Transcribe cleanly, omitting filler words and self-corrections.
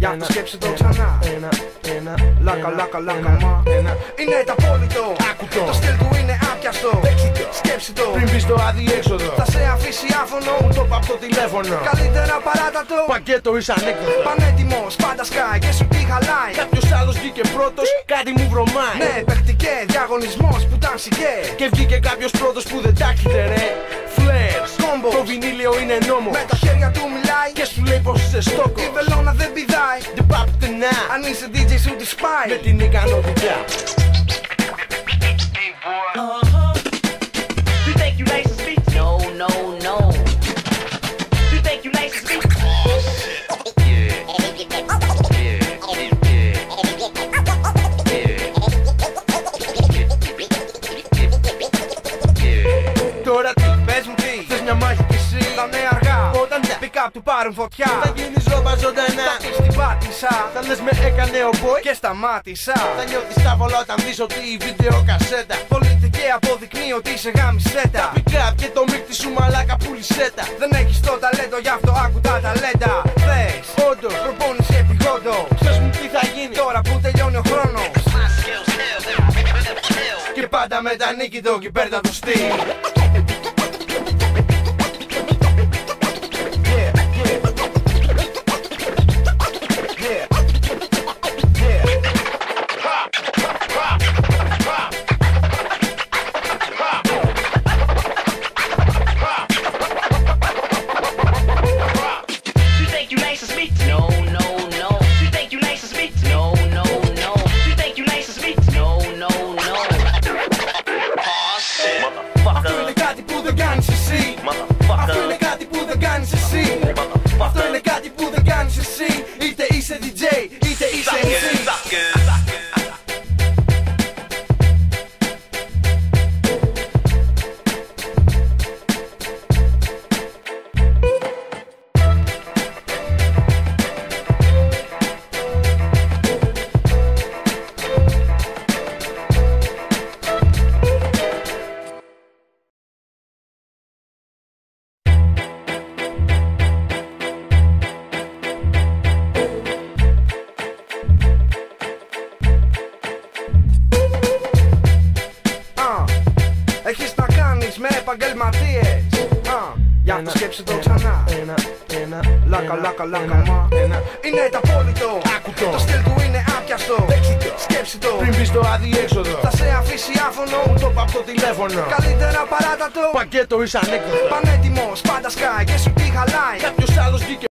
Γι' αυτό σκέψε το ξανά. Λάκα, λάκα, λάκα, μα. Είναι τα απόλυτο. Το στυλ του είναι άπιαστο. Σκέψε το. Πριν μπει στο αδιέξοδο, θα σε αφήσει άφωνο. μου το είπα από το τηλέφωνο. Καλύτερα παράτατο. Πακέτο είσαι ανέκδοτο. Πανέτοιμος, πάντα σκάει και σου τι χαλάει. Κάποιος άλλος βγήκε πρώτος, κάτι μου βρωμάει. Ναι, παιχτικέ, διαγωνισμός που τάνσικε. Και βγήκε κάποιος πρώτος που δεν τάχεται ρε. Flares, Combos. το βινίλιο είναι νόμο. Με τα χέρια του μιλάει Και σου λέει πως είσαι στόκος. η βελόνα δεν πηδάει. Δεν πάψτε να Αν είσαι DJ σου τη σπάει. με την ικανότητα. You think you nice as me? No, no, no. You think you nice as me? Τώρα τι, Πες μου τι, θες μια μάχη κι εσύ? θα είναι αργά. Όταν τα Pick up του πάρουν φωτιά. θα γίνεις ρόμπα ζωντανά. Θα πεις την πάτησα Θα λες με έκανε ο boy. και σταμάτησα. Θα νιώθεις τάβολα όταν δεις ότι η βίντεο κασέτα. Πολιτική αποδεικνύει ότι είσαι γάμισέτα. Pick up και το μίκτη σου μαλάκα πουλισέτα. Δεν έχεις το ταλέντο, γι' αυτό άκου τα ταλέντα. Θες Όντως, προπόνηση επιγόντως. πες μου τι θα γίνει. Τώρα που τελειώνει ο χρόνος. Και πάντα με τα νίκη το κυπέρτα του στυλ. You think you nice as me? No, no, no. You think you nice as me? No, no, no. You think you nice as me? No, no, no. Aw, shit. Αυτό είναι Motherfucker. κάτι που δεν κάνεις εσύ. Αυτό είναι Motherfucker. κάτι που δεν κάνεις εσύ. Αυτό είναι κάτι που δεν κάνεις εσύ. Είτε είσαι DJ, είτε είσαι MC. Έχεις να κάνεις με επαγγελματίες. Γι' αυτό σκέψε το ξανά. Λάκα, λάκα, λάκα, μα. Είναι τα απόλυτο. Το στυλ του είναι άπιαστο. Σκέψε το. Πριν μπει στο αδιέξοδο, Θα σε αφήσει άφωνο. μου το είπα από το τηλέφωνο. Καλύτερα παράτατο. Πακέτο είσαι ανέκδοτο. Πανέτοιμος, πάντα σκάει και σου τι χαλάει. Κάποιος άλλος βγήκε